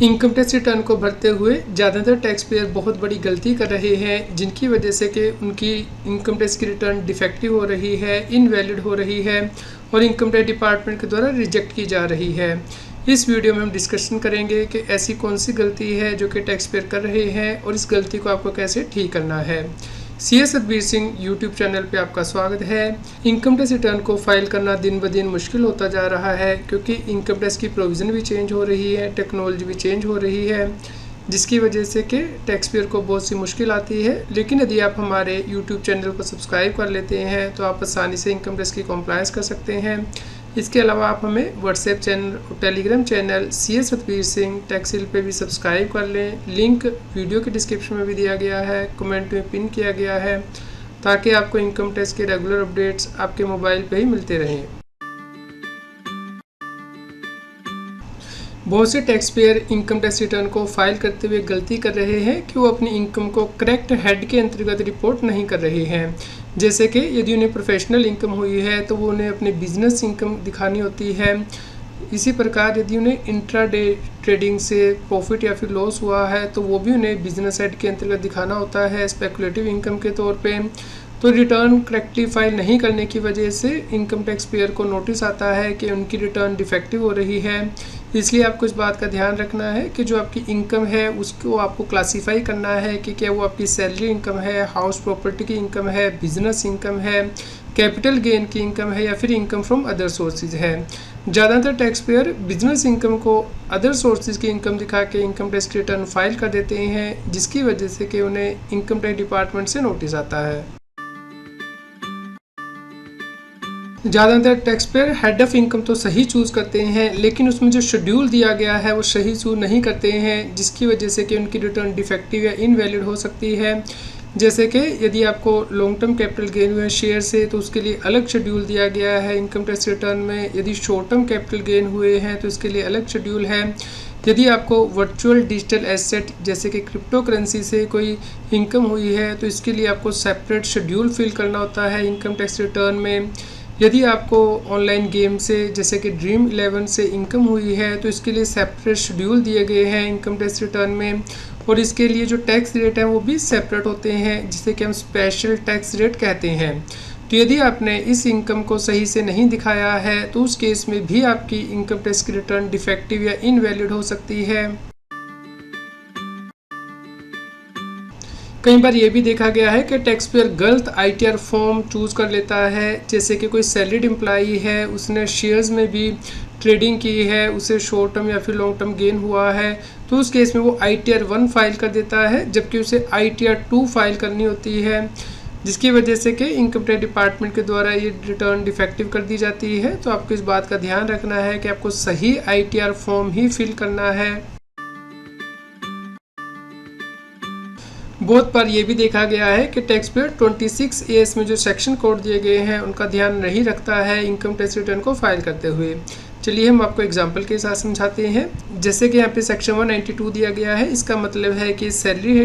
Income tax return को भरते हुए ज़्यादातर टैक्स पेयर बहुत बड़ी गलती कर रहे हैं, जिनकी वजह से कि उनकी इनकम टैक्स की रिटर्न डिफेक्टिव हो रही है, इनवैलिड हो रही है और इनकम टैक्स डिपार्टमेंट के द्वारा रिजेक्ट की जा रही है। इस वीडियो में हम डिस्कशन करेंगे कि ऐसी कौन सी गलती है जो कि टैक्स पेयर कर रहे हैं और इस गलती को आपको कैसे ठीक करना है। CS Satbir Singh YouTube channel पे आपका स्वागत है। इनकम टैक्स रिटर्न को फाइल करना दिन ब दिन मुश्किल होता जा रहा है, क्योंकि इनकम टैक्स की प्रोविज़न भी चेंज हो रही है, टेक्नोलॉजी भी चेंज हो रही है, जिसकी वजह से कि टैक्स पेयर को बहुत सी मुश्किल आती है। लेकिन यदि आप हमारे यूट्यूब चैनल को सब्सक्राइब कर लेते हैं तो आप आसानी से इनकम टैक्स की कॉम्प्लायंस कर सकते हैं। इसके अलावा आप हमें व्हाट्सएप चैनल और Telegram channel CS Satbir Singh tax heal पे भी सब्सक्राइब कर लें। लिंक वीडियो के डिस्क्रिप्शन में भी दिया गया है, कमेंट में पिन किया गया है, ताकि आपको इनकम टैक्स के रेगुलर अपडेट्स आपके मोबाइल पे ही मिलते रहें। बहुत से tax payer income tax return को फाइल करते हुए गलती कर रहे हैं कि वो अपनी इनकम को करेक्ट हेड के अंतर्गत रिपोर्ट नहीं कर रहे हैं। जैसे कि यदि उन्हें प्रोफेशनल इनकम हुई है तो वो उन्हें अपने बिजनेस इनकम दिखानी होती है। इसी प्रकार यदि उन्हें इंट्राडे ट्रेडिंग से प्रॉफिट या फिर लॉस हुआ है तो वो भी उन्हें बिजनेस हेड के अंतर्गत दिखाना होता है स्पेकुलेटिव इनकम के तौर पे। तो रिटर्न करेक्टली फाइल नहीं करने की वजह से इनकम टैक्स पेयर को नोटिस आता है कि उनकी रिटर्न डिफेक्टिव हो रही है। इसलिए आपको इस बात का ध्यान रखना है कि जो आपकी इनकम है उसको आपको क्लासीफाई करना है कि क्या वो आपकी सैलरी इनकम है, हाउस प्रॉपर्टी की इनकम है, बिजनेस इनकम है, कैपिटल गेन की इनकम है या फिर इनकम फ्रॉम अदर सोर्सेज है। ज़्यादातर टैक्स पेयर बिजनेस इनकम को अदर सोर्सेज की इनकम दिखा के इनकम टैक्स रिटर्न फाइल कर देते हैं, जिसकी वजह से कि उन्हें इनकम टैक्स डिपार्टमेंट से नोटिस आता है। ज़्यादातर tax payer head of income तो सही चूज़ करते हैं, लेकिन उसमें जो शेड्यूल दिया गया है वो सही चूज़ नहीं करते हैं, जिसकी वजह से कि उनकी रिटर्न डिफेक्टिव या इनवैलिड हो सकती है। जैसे कि यदि आपको लॉन्ग टर्म कैपिटल गेन हुए शेयर से तो उसके लिए अलग शेड्यूल दिया गया है इनकम टैक्स रिटर्न में। यदि शॉर्ट टर्म कैपिटल गेन हुए हैं तो इसके लिए अलग शेड्यूल है। यदि आपको वर्चुअल डिजिटल एसेट जैसे कि क्रिप्टो करेंसी से कोई इनकम हुई है तो इसके लिए आपको सेपरेट शेड्यूल फिल करना होता है इनकम टैक्स रिटर्न में। यदि आपको ऑनलाइन गेम से जैसे कि ड्रीम 11 से इनकम हुई है तो इसके लिए सेपरेट शेड्यूल दिए गए हैं इनकम टैक्स रिटर्न में, और इसके लिए जो टैक्स रेट है वो भी सेपरेट होते हैं, जिसे कि हम स्पेशल टैक्स रेट कहते हैं। तो यदि आपने इस इनकम को सही से नहीं दिखाया है तो उस केस में भी आपकी इनकम टैक्स की रिटर्न डिफेक्टिव या इनवैलिड हो सकती है। कई बार ये भी देखा गया है कि टैक्स पेयर गलत ITR फॉर्म चूज़ कर लेता है। जैसे कि कोई सैलरीड एम्प्लॉई है, उसने शेयर्स में भी ट्रेडिंग की है, उसे शॉर्ट टर्म या फिर लॉन्ग टर्म गेन हुआ है, तो उस केस में वो ITR 1 फाइल कर देता है, जबकि उसे ITR 2 फाइल करनी होती है, जिसकी वजह से कि इनकम टैक्स डिपार्टमेंट के द्वारा ये रिटर्न डिफेक्टिव कर दी जाती है। तो आपको इस बात का ध्यान रखना है कि आपको सही ITR फॉर्म ही फिल करना है। बहुत बार ये भी देखा गया है कि टैक्स पेयर 26 AS में जो सेक्शन कोड दिए गए हैं उनका ध्यान नहीं रखता है इनकम टैक्स रिटर्न को फाइल करते हुए। चलिए हम आपको एग्जांपल के साथ समझाते हैं। जैसे कि यहाँ पे सेक्शन 192 दिया गया है, इसका मतलब है कि सैलरी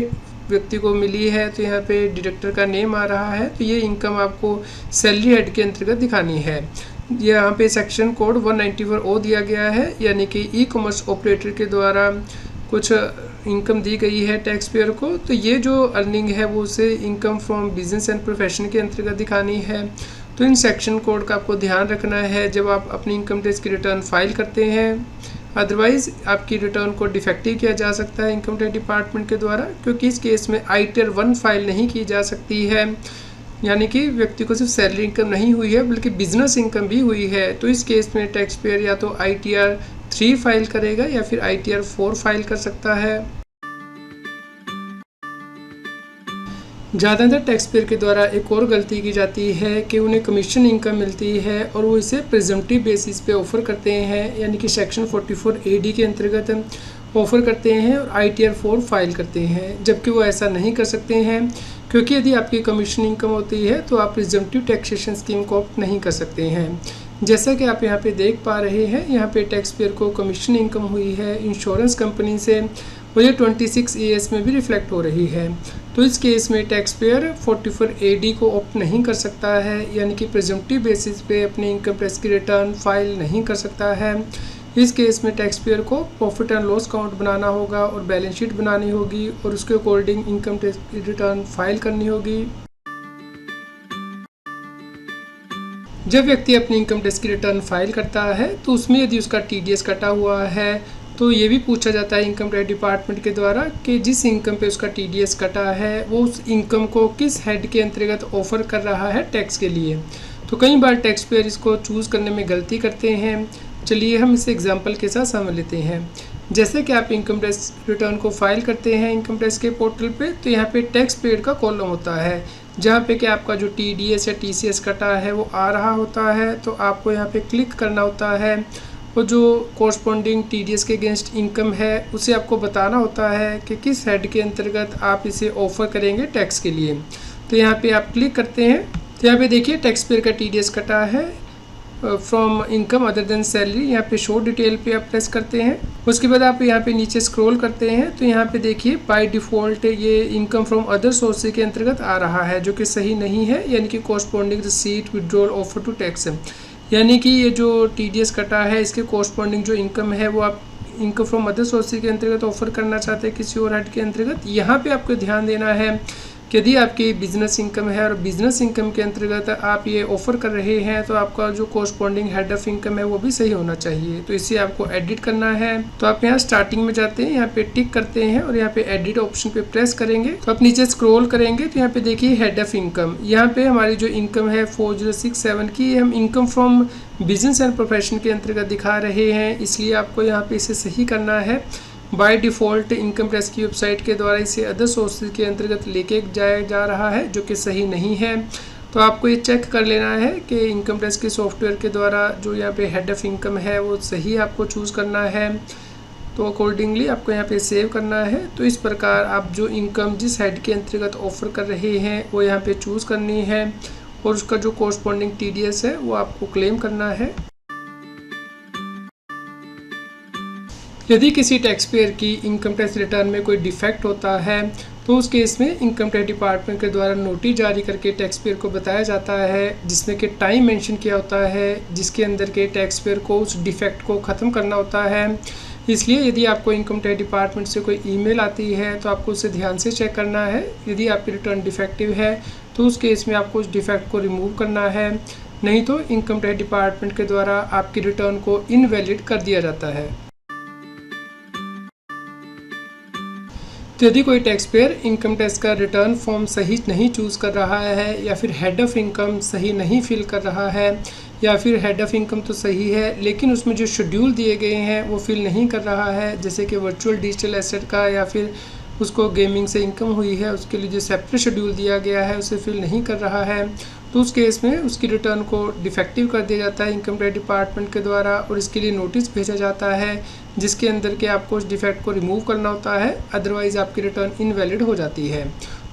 व्यक्ति को मिली है तो यहाँ पे डिडक्टर का नेम आ रहा है, तो ये इनकम आपको सैलरी हेड के अंतर्गत दिखानी है। यहाँ पे सेक्शन कोड 194O दिया गया है, यानी कि ई-कॉमर्स ऑपरेटर के द्वारा कुछ इनकम दी गई है टैक्स पेयर को, तो ये जो अर्निंग है वो उसे income from business and profession के अंतर्गत दिखानी है। तो इन सेक्शन कोड का आपको ध्यान रखना है जब आप अपनी इनकम टैक्स की रिटर्न फाइल करते हैं। अदरवाइज़ आपकी रिटर्न को डिफेक्टिव किया जा सकता है इनकम टैक्स डिपार्टमेंट के द्वारा, क्योंकि इस केस में ITR 1 फाइल नहीं की जा सकती है, यानी कि व्यक्ति को सिर्फ सैलरी इनकम नहीं हुई है बल्कि बिजनेस इनकम भी हुई है। तो इस केस में टैक्स पेयर या तो ITR 3 फाइल करेगा या फिर ITR 4 फाइल कर सकता है। ज़्यादातर टैक्स पेयर के द्वारा एक और गलती की जाती है कि उन्हें कमीशन इनकम मिलती है और वो इसे प्रिजम्पटिव बेसिस पे ऑफ़र करते हैं, यानी कि सेक्शन 44 AD के अंतर्गत ऑफ़र करते हैं और ITR 4 फाइल करते हैं, जबकि वो ऐसा नहीं कर सकते हैं, क्योंकि यदि आपकी कमीशन इनकम होती है तो आप प्रिजम्पटिव टैक्सेशन स्कीम को ऑप्ट नहीं कर सकते हैं। जैसा कि आप यहाँ पे देख पा रहे हैं, यहाँ पे टैक्स पेयर को कमीशन इनकम हुई है इंश्योरेंस कंपनी से, और ये 26 AS में भी रिफ्लेक्ट हो रही है। तो इस केस में टैक्स पेयर 44 AD को ऑप्ट नहीं कर सकता है, यानी कि प्रिजम्पटिव बेसिस पे अपनी इनकम टैक्स की रिटर्न फाइल नहीं कर सकता है। इस केस में टैक्स पेयर को प्रॉफिट एंड लॉस अकाउंट बनाना होगा और बैलेंस शीट बनानी होगी और उसके अकॉर्डिंग इनकम टैक्स की रिटर्न फाइल करनी होगी। जब व्यक्ति अपनी इनकम टैक्स की रिटर्न फाइल करता है तो उसमें यदि उसका TDS कटा हुआ है तो ये भी पूछा जाता है इनकम टैक्स डिपार्टमेंट के द्वारा कि जिस इनकम पे उसका TDS कटा है वो उस इनकम को किस हेड के अंतर्गत ऑफर कर रहा है टैक्स के लिए। तो कई बार टैक्स पेयर इसको चूज़ करने में गलती करते हैं। चलिए हम इसे एग्जांपल के साथ समझ लेते हैं। जैसे कि आप इनकम टैक्स रिटर्न को फाइल करते हैं इनकम टैक्स के पोर्टल पे, तो यहाँ पे टैक्स पेड का कॉलम होता है जहाँ पे कि आपका जो TDS या TCS कटा है वो आ रहा होता है। तो आपको यहाँ पे क्लिक करना होता है और जो कोरस्पॉन्डिंग TDS के अगेंस्ट इनकम है उसे आपको बताना होता है कि किस हेड के अंतर्गत आप इसे ऑफर करेंगे टैक्स के लिए। तो यहाँ पे आप क्लिक करते हैं तो यहाँ पे देखिए टैक्स पेयर का TDS कटा है from income other than salary. यहाँ पे शो डिटेल पे आप प्रेस करते हैं। उसके बाद आप यहाँ पे नीचे स्क्रॉल करते हैं तो यहाँ पे देखिए बाय डिफ़ॉल्ट ये इनकम फ्रॉम अदर सोर्सेज के अंतर्गत आ रहा है जो कि सही नहीं है, यानी कि corresponding receipt withdrawal offer to tax है, यानी कि ये जो TDS कटा है इसके कोरस्पॉन्डिंग जो इनकम है वो आप इनकम फ्रॉम अदर सोर्सेज के अंतर्गत ऑफर करना चाहते हैं किसी और हेड के अंतर्गत। यहाँ पे आपको ध्यान देना है कि यदि आपकी बिजनेस इनकम है और बिजनेस इनकम के अंतर्गत आप ये ऑफर कर रहे हैं तो आपका जो कोरस्पॉन्डिंग हेड ऑफ इनकम है वो भी सही होना चाहिए। तो इसे आपको एडिट करना है। तो आप यहाँ स्टार्टिंग में जाते हैं, यहाँ पे टिक करते हैं और यहाँ पे एडिट ऑप्शन पे प्रेस करेंगे तो आप नीचे स्क्रॉल करेंगे तो यहाँ पे देखिए हेड ऑफ इनकम। यहाँ पे हमारी जो इनकम है 4067 की, हम income from business and profession के अंतर्गत दिखा रहे हैं, इसलिए आपको यहाँ पे इसे सही करना है। बाय डिफ़ॉल्ट इनकम टैक्स की वेबसाइट के द्वारा इसे अदर सोर्सेज के अंतर्गत लेके जाया जा रहा है जो कि सही नहीं है। तो आपको ये चेक कर लेना है कि इनकम टैक्स के सॉफ्टवेयर के द्वारा जो यहाँ पे हेड ऑफ इनकम है वो सही आपको चूज़ करना है। तो अकॉर्डिंगली आपको यहाँ पे सेव करना है। तो इस प्रकार आप जो इनकम जिस हेड के अंतर्गत ऑफर कर रहे हैं वो यहाँ पे चूज़ करनी है और उसका जो कोरस्पॉन्डिंग TDS है वो आपको क्लेम करना है। यदि किसी टैक्स पेयर की इनकम टैक्स रिटर्न में कोई डिफेक्ट होता है तो उस केस में इनकम टैक्स डिपार्टमेंट के द्वारा नोटिस जारी करके टैक्स पेयर को बताया जाता है जिसमें कि टाइम मेंशन किया होता है जिसके अंदर के टैक्स पेयर को उस डिफेक्ट को ख़त्म करना होता है। इसलिए यदि आपको इनकम टैक्स डिपार्टमेंट से कोई ईमेल आती है तो आपको उसे ध्यान से चेक करना है। यदि आपकी रिटर्न डिफेक्टिव है तो उस केस में आपको उस डिफेक्ट को रिमूव करना है, नहीं तो इनकम टैक्स डिपार्टमेंट के द्वारा आपकी रिटर्न को इनवैलिड कर दिया जाता है। तो यदि कोई टैक्स पेयर इनकम टैक्स का रिटर्न फॉर्म सही नहीं चूज़ कर रहा है या फिर हेड ऑफ इनकम सही नहीं फिल कर रहा है या फिर हेड ऑफ इनकम तो सही है लेकिन उसमें जो शेड्यूल दिए गए हैं वो फिल नहीं कर रहा है, जैसे कि वर्चुअल डिजिटल एसेट का या फिर उसको गेमिंग से इनकम हुई है उसके लिए जो सेपरेट शेड्यूल दिया गया है उसे फिल नहीं कर रहा है, तो उस केस में उसकी रिटर्न को डिफेक्टिव कर दिया जाता है इनकम टैक्स डिपार्टमेंट के द्वारा और इसके लिए नोटिस भेजा जाता है जिसके अंदर के आपको उस डिफेक्ट को रिमूव करना होता है, अदरवाइज़ आपकी रिटर्न इनवैलिड हो जाती है।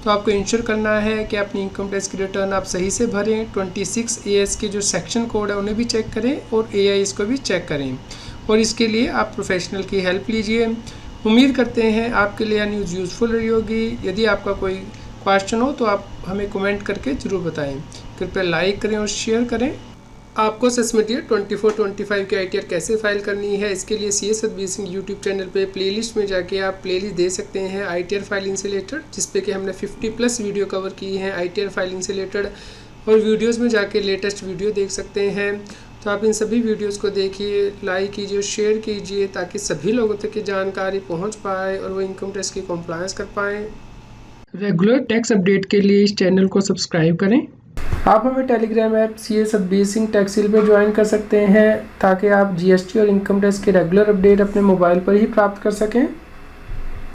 तो आपको इंश्योर करना है कि अपनी इनकम टैक्स की रिटर्न आप सही से भरें। 26 AS के जो सेक्शन कोड है उन्हें भी चेक करें और AIS को भी चेक करें और इसके लिए आप प्रोफेशनल की हेल्प लीजिए। उम्मीद करते हैं आपके लिए यह न्यूज़ यूज़फुल रही होगी। यदि आपका कोई क्वेश्चन हो तो आप हमें कमेंट करके ज़रूर बताएं। कृपया लाइक करें और शेयर करें। आपको असेसमेंट ईयर 24-25 की ITR कैसे फाइल करनी है इसके लिए CS Satbir Singh YouTube channel पे प्लेलिस्ट में जाके आप प्लेलिस्ट दे सकते हैं ITR फाइलिंग से रिलेटेड, जिसपे कि हमने 50+ वीडियो कवर की हैं ITR फाइलिंग से रिलेटेड और वीडियोस में जाके लेटेस्ट वीडियो देख सकते हैं। तो आप इन सभी वीडियोस को देखिए, लाइक कीजिए, शेयर कीजिए ताकि सभी लोगों तक ये जानकारी पहुँच पाए और वो इनकम टैक्स की कॉम्प्लायंस कर पाएँ। रेगुलर टैक्स अपडेट के लिए इस चैनल को सब्सक्राइब करें। आप हमें Telegram app CS Satbir Singh taxheal पर ज्वाइन कर सकते हैं ताकि आप GST और इनकम टैक्स के रेगुलर अपडेट अपने मोबाइल पर ही प्राप्त कर सकें।